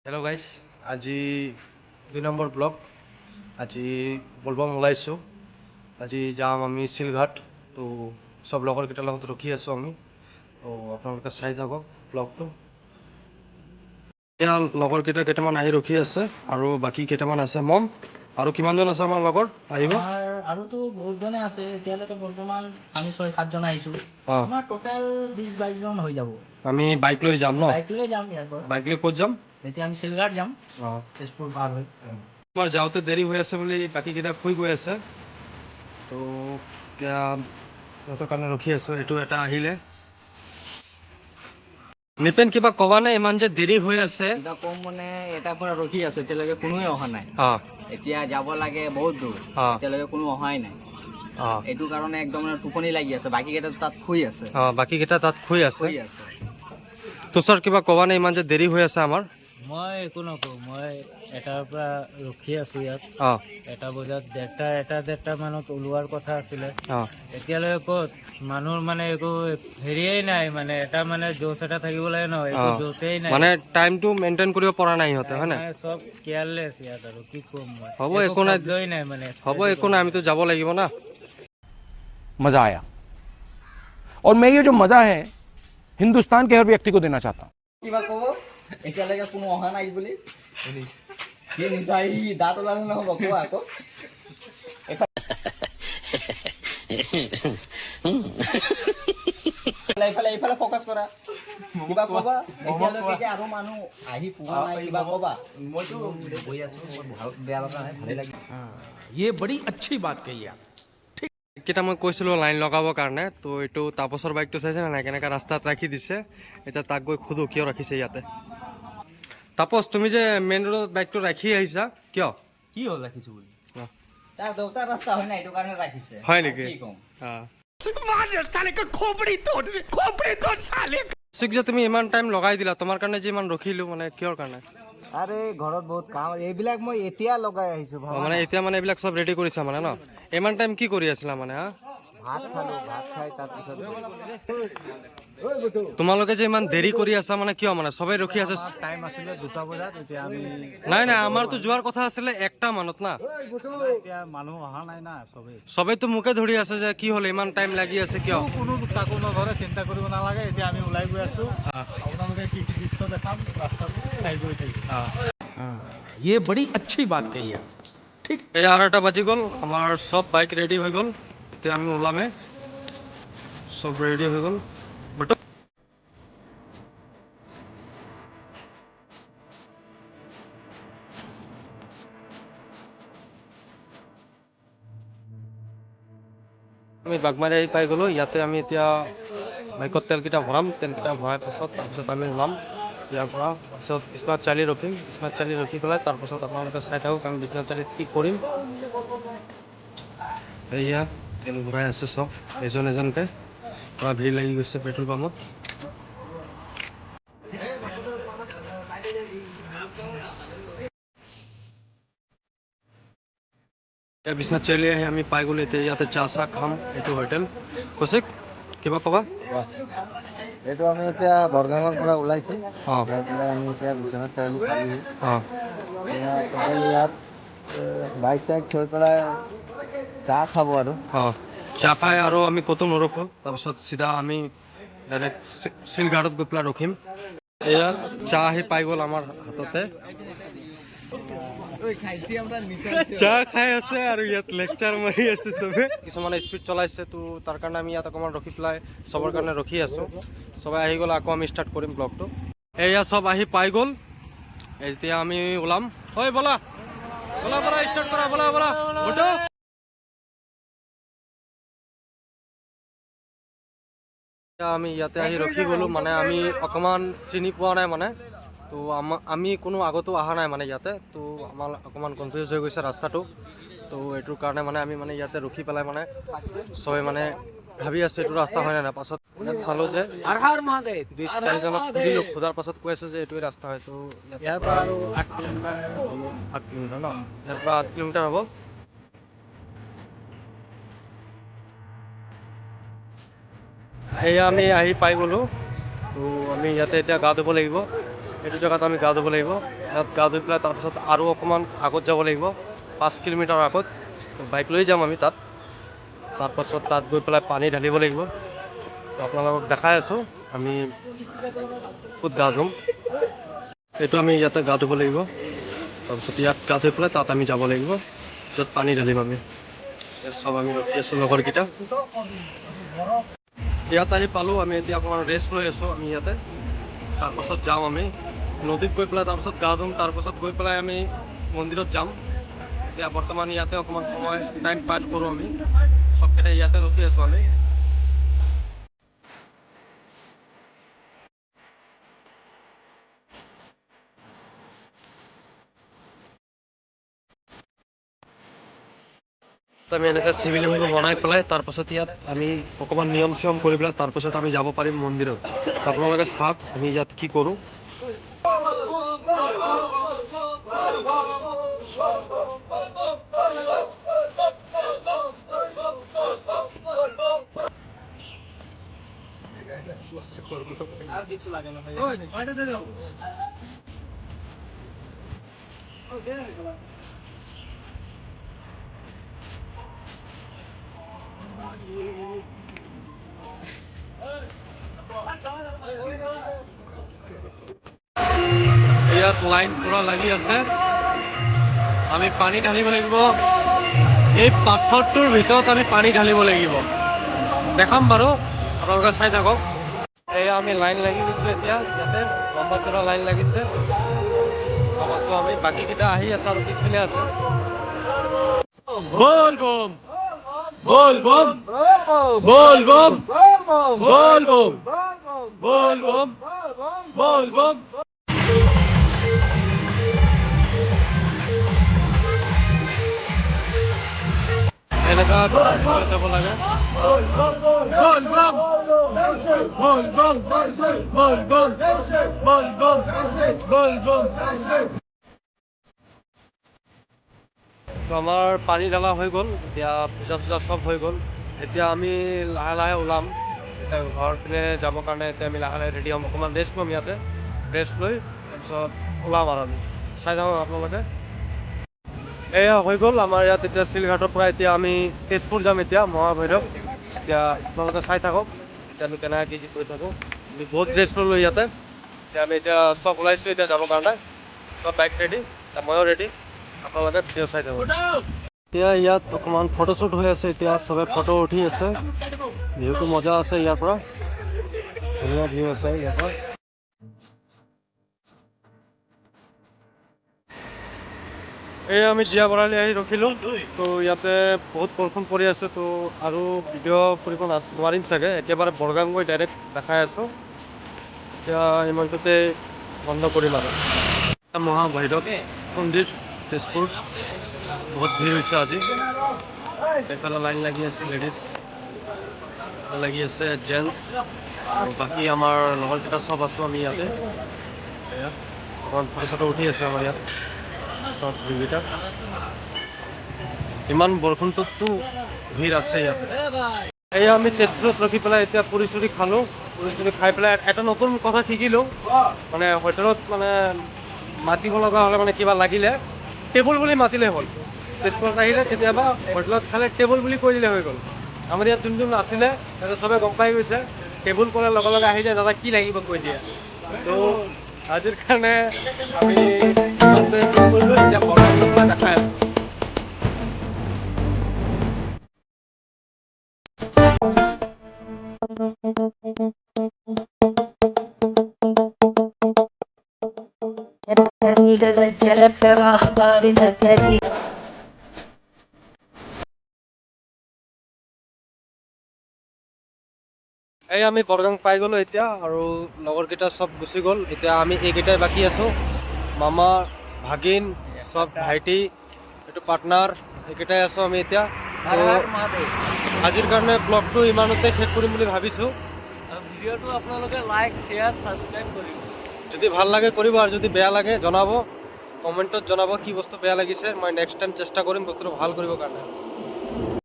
Hello' guys, আজি 2 number blog. আজি বলবম ওলাইছোঁ। আজি যাম আমি শিলঘাট। তো চব লগৰকেইটাৰ লগত ৰখি আছোঁ আমি। তো আপোনালোকে চাই থাকক ব্লগটো। এতিয়া লগৰকেইটা কেইটামান আহি ৰখি আছে আৰু বাকী কেইটামান আছে মম। আৰু কিমানজন আছে আমাৰ লগৰ আহিব? আৰুতো বহুতজনে আছে। এতিয়ালৈকে বৰ্তমান আমি 6-7জন আহিছোঁ। আমাৰ টোটেল 20-22জন হৈ যাব। আমি বাইক লৈ যাম ন? বাইক লৈ যাম ইয়াৰ পৰা। বাইক লৈ ক'ত যাম? এতিয়া আমি শিলঘাট যাম, তেজপুৰ পাৰ হৈ। তোমাৰ যাওঁতে দেৰি হৈ আছে বুলি বাকীকেইটা শুই গৈ আছে। তো এতিয়া সিহঁতৰ কাৰণে ৰখি আছোঁ। এইটো এটা আহিলে। নিপেন কিবা ক'বা নে? ইমান যে দেৰি হৈ আছে। কিবা কম মানে এটাৰ পৰা ৰখি আছোঁ, এতিয়ালৈকে কোনোৱে অহা নাই। এতিয়া যাব লাগে বহুত দূৰ, এতিয়ালৈকে কোনো অহাই নাই। এইটো কাৰণে একদম টোপনি লাগি আছে। বাকীকেইটা তাত শুই আছে। বাকীকেইটা তাত শুই আছে। তুষাৰ কিবা ক'বা নে? ইমান যে দেৰি হৈ আছে আমাৰ। মই একো নকওঁ। মই এটাৰ পৰা ৰখি আছোঁ ইয়াত। 1টা বজাত 1টা মানত ওলোৱাৰ কথা আছিলে। এতিয়ালৈকে ক'ত মানুহৰ মানে একো হেৰিয়েই নাই। মানে এটা মানে জোচ এটা থাকিব লাগে ন, একো জোচেই নাই। মানে টাইমটো মেইনটেইন কৰিব পৰা নাই সিহঁতে, হয় নাই? চব কেয়াৰলেছ ইয়াত আৰু কি ক'ম মই। হ'ব, একো নাই। মানে হ'ব, একো নাই। আমিতো যাব লাগিব না। मज़ा आया और मैं ये जो मज़ा है हिंदुस्तान के हर व्यक्ति को देना चाहता हूँ। কিবা ক'ব? এতিয়ালৈকে কোনো অহা নাই বুলি কি নিচাই দাঁত ওলালে নহ'ব, কোৱা আকৌ। এইফালে ফ'কাছ কৰা। কিবা ক'বা? এতিয়ালৈকে আৰু মানুহ আহি পোৱা নাই, কিবা ক'বা? মইতো গৈ আছোঁ, বেয়া লগা নাই, ভালেই লাগে। ये बड़ी अच्छी बात कही आप। কেইটা মই কৈছিলোঁ লাইন লগাবৰ কাৰণে। তো এইটো তাপছৰ বাইকটো চাইছে নাই কেনেকৈ ৰাস্তাত ৰাখি দিছে। এতিয়া তাক গৈ সোধো কিয় ৰাখিছে ইয়াতে। তাপছ, তুমি যে মেইন ৰোডত বাইকটো ৰাখি আহিছা কিয়? কি হ'ল ৰাখিছোঁ বুলি? তাৰ দেউতাৰ ৰাস্তা হয় না, এইটো কাৰণে ৰাখিছে। হয় নেকি? কি ক'ম? যে তুমি ইমান টাইম লগাই দিলা, তোমাৰ কাৰণে যে ইমান ৰখিলোঁ, মানে কিহৰ কাৰণে? আৰে ঘৰত বহুত কাম, এইবিলাক মই এতিয়া লগাই আহিছো। মানে এতিয়া মানে এইবিলাক চব ৰেডি কৰিছা মানে ন? ইমান টাইম কি কৰি আছিলা মানে? ভাত খালো, ভাত খাই তাৰপিছত তোমালোকে যে ইমান দেৰি কৰি আছা মানে কিয়? মানে সবাই ৰখি আছে। টাইম আছিলে 2টা বজাত, এতিয়া আমি নাই আমাৰতো যোৱাৰ কথা আছিলে 1টা মানত না। এতিয়া মানুহ অহা নাই না। সবেইতো মোকে ধৰি আছে যে কি হ'ল ইমান টাইম লাগি আছে কিয়? কোনো কাকো নধৰে, চিন্তা কৰিব নালাগে। এতিয়া আমি ওলাই গৈ আছোঁ। আপোনালোকে কি দৃশ্য দেখাম ৰাস্তাটো চাই গৈ থাকিব। ये बड़ी अच्छी बात कही आप। এই 8টা বাজি গ'ল, আমাৰ সব বাইক ৰেডি হৈ গ'ল। এতিয়া আমি ওলামে, সব ৰেডি হৈ গ'ল। আমি বাগমাৰী আহি পাই গ'লোঁ। ইয়াতে আমি এতিয়া বাইকত তেলকেইটা ভৰাম। তেলকেইটা ভৰাই তাৰপিছত আমি ওলাম ইয়াৰ পৰা। তাৰপিছত বিশ্বনাথ চাৰিআলি ৰখিম। বিশ্বনাথ চাৰিআলি ৰখি পেলাই তাৰপাছত আপোনালোকে চাই থাকক আমি বিশ্বনাথ চাৰিআলিত কি কৰিম। এয়া তেল ভৰাই আছে চব এজন এজনকৈ। পুৰা ভিৰ লাগি গৈছে পেট্ৰল পাম্পত। এতিয়া বিশ্বনাথ চাৰিআলি আহি আমি পাই গ'লোঁ। এতিয়া ইয়াতে চাহ খাম। এইটো হোটেল। কৌশিক কিবা ক'বা? এইটো আমি এতিয়া বৰগাঙৰ পৰা ওলাইছোঁ। আমি এতিয়া বিশ্বনাথ চাৰিআলি পালোহি। ইয়াত বাইক চাইক থৈ পেলাই চাহ খাব আৰু চাহ খাই আৰু আমি ক'তো নৰখোঁ। তাৰপিছত চিধা আমি ডাইৰেক্ট শিলঘাটত গৈ পেলাই ৰখিম। এয়া চাহ আহি পাই গ'ল আমাৰ হাততে। চাহ খাই আছে আৰু ইয়াত লেকচাৰ মাৰি আছে চবে। কিছুমানে স্পীড চলাইছে, তো তাৰ কাৰণে আমি ইয়াত অকণমান ৰখি পেলাই চবৰ কাৰণে ৰখি আছোঁ। সবাই আহি গ'ল, আকৌ আমি ষ্টাৰ্ট কৰিম ব্লগটো। এয়া চব আহি পাই গ'ল। এতিয়া আমি ওলাম। ঐ ব'লা ব'লা ব'লা ষ্টাৰ্ট কৰা, ব'লা ব'লা ফটো। আমি ইয়াতে আহি ৰখি গ'লোঁ। মানে আমি অকণমান চিনি পোৱা নাই মানে, তো আমি কোনো আগতো অহা নাই মানে ইয়াতে। তো আমাৰ অকণমান কনফিউজ হৈ গৈছে ৰাস্তাটো। তো এইটোৰ কাৰণে মানে আমি মানে ইয়াতে ৰখি পেলাই মানে চবে মানে ভাবি আছোঁ এইটো ৰাস্তা হয় নাই। পাছত চালোঁ যে সোধাৰ পাছত কৈ আছে যে এইটোৱে ৰাস্তা হয়। তো ইয়াৰ পৰা আৰু 8 কিলোমিটাৰ ন? ইয়াৰ পৰা 8 কিলোমিটাৰ হ'ব। এয়া আমি আহি পাই গ'লোঁ। তো আমি ইয়াতে এতিয়া গা ধুব লাগিব। এইটো জেগাত আমি গা ধুব লাগিব। ইয়াত গা ধুই পেলাই তাৰপিছত আৰু অকণমান আগত যাব লাগিব, 5 কিলোমিটাৰ আগত বাইক লৈ যাম আমি তাত। তাৰপাছত তাত গৈ পেলাই পানী ঢালিব লাগিব। তো আপোনালোকক দেখাই আছোঁ আমি ক'ত গা ধুম। এইটো আমি ইয়াতে গা ধুব লাগিব, তাৰপিছত ইয়াত গা ধুই পেলাই তাত আমি যাব লাগিব, য'ত পানী ঢালিম আমি। চব আমি ৰখি আছোঁ লগৰকেইটা। ইয়াত আহি পালোঁ, আমি এতিয়া অকণমান ৰেষ্ট লৈ আছোঁ আমি ইয়াতে। তাৰপাছত যাম আমি নদীত গৈ পেলাই, তাৰপাছত গা ধুম, তাৰপাছত গৈ পেলাই আমি মন্দিৰত যাম। এতিয়া বৰ্তমান ইয়াতে অকণমান সময় টাইম পাছ কৰোঁ আমি, চবকেইটা ইয়াতে ৰখি আছোঁ আমি। আমি এনেকৈ চিভিলিংবোৰ বনাই পেলাই তাৰপাছত ইয়াত আমি অকণমান নিয়ম চিয়ম কৰি পেলাই তাৰপাছত আমি যাব পাৰিম মন্দিৰত। আপোনালোকে চাওক আমি ইয়াত কি কৰোঁ। ইয়াত লাইন পুৰা লাগি আছে, আমি পানী ঢালিব লাগিব। এই পাথৰটোৰ ভিতৰত আমি পানী ঢালিব লাগিব, দেখাম বাৰু, আপোনালোকে চাই থাকক। এয়া আমি লাইন লাগি গৈছোঁ এতিয়া, ইয়াতে লম্বা চৰা লাইন লাগিছে। চাবাছোঁ আমি, বাকীকেইটা আহি আছে আৰু পিছপিনে আছে। বল বম বল বম বল বম বল বম বল বম বল বম। এনেকা যাব লাগে। বল বম বল বম বল বম বল বম বল বম বল বম। তো আমাৰ পানী ঢালা হৈ গ'ল, এতিয়া পূজা চূজা চব হৈ গ'ল। এতিয়া আমি লাহে লাহে ওলাম এতিয়া ঘৰ পিনে যাবৰ কাৰণে। এতিয়া আমি লাহে লাহে ৰেডি হ'ম, অকণমান ৰেষ্ট ল'ম ইয়াতে, ৰেষ্ট লৈ তাৰপিছত ওলাম আৰু আমি। চাই থাকক আপোনালোকে। এয়া হৈ গ'ল আমাৰ ইয়াত এতিয়া চিলঘাটৰ পৰা এতিয়া আমি তেজপুৰ যাম এতিয়া, মহাভৈৰৱ। এতিয়া আপোনালোকে চাই থাকক এতিয়া আমি কেনেকৈ কি কৰি থাকোঁ। আমি বহুত ৰেষ্ট ল'লোঁ ইয়াতে। এতিয়া আমি এতিয়া চব ওলাইছোঁ এতিয়া যাবৰ কাৰণে, চব বাইক ৰেডি, ময়ো ৰেডি। আপোনালোকে ভিডিঅ' চাই থাকক। এতিয়া ইয়াত অকণমান ফটোশ্বুট হৈ আছে, এতিয়া চবে ফটো উঠি আছে। ভিউটো মজা আছে ইয়াৰ পৰা, ধুনীয়া ভিউ আছে ইয়াৰ পৰা। এই আমি জীয়া বৰালি আহি ৰখিলোঁ, তো ইয়াতে বহুত বৰষুণ পৰি আছে, তো আৰু ভিডিঅ' কৰিব নোৱাৰিম চাগে। একেবাৰে বৰগাং গৈ ডাইৰেক্ট দেখাই আছোঁ। এতিয়া ইমানটোতে বন্ধ কৰিম আৰু। মহাভৈৰৱ মন্দিৰ তেজপুৰ, বহুত ভিৰ হৈছে আজি। এইফালে লাইন লাগি আছে লেডিজ, লাগি আছে জেণ্টছ, আৰু বাকী আমাৰ লগৰকেইটা চব আছোঁ আমি ইয়াতে। এয়া অকণমান ফটো চটো উঠি আছে আমাৰ ইয়াত চব ভিউকেইটা। ইমান বৰষুণটোততো ভিৰ আছে ইয়াত। এয়া আমি তেজপুৰত ৰখি পেলাই এতিয়া পুৰি চুৰি খালোঁ। পুৰি চুৰি খাই পেলাই এটা নতুন কথা শিকিলোঁ, মানে হোটেলত মানে মাতিব লগা হ'লে মানে কিবা লাগিলে টেবুল বুলি মাতিলে হ'ল। তেজপুৰত আহিলে কেতিয়াবা হোটেলত খালে টেবুল বুলি কৈ দিলে হৈ গ'ল। আমাৰ ইয়াত যোন যোন আছিলে সিহঁতে চবে গম পাই গৈছে, টেবুল ক'লে লগে লগে আহি যায়, দাদা কি লাগিব কৈ দিয়ে। তো আজিৰ কাৰণে আমি এতিয়া বৰ্তমান দেখাই আছোঁ। এই আমি বৰগাং পাই গ'লোঁ এতিয়া, আৰু লগৰকেইটা চব গুচি গ'ল। এতিয়া আমি এইকেইটাই বাকী আছোঁ, মামা, ভাগিন, চব ভাইটি, এইটো পাৰ্টনাৰ, এইকেইটাই আছোঁ আমি এতিয়া। আজিৰ কাৰণে ব্লগটো ইমানতে শেষ কৰিম বুলি ভাবিছোঁ। ভিডিঅ'টো আপোনালোকে লাইক, শ্বেয়াৰ, ছাবস্ক্ৰাইব কৰিব। যদি ভাল লাগে কৰিব, আৰু যদি বেয়া লাগে জনাব, কমেণ্টত জনাব কি বস্তু বেয়া লাগিছে। মই নেক্সট টাইম চেষ্টা কৰিম বস্তুটো ভাল কৰিবৰ কাৰণে।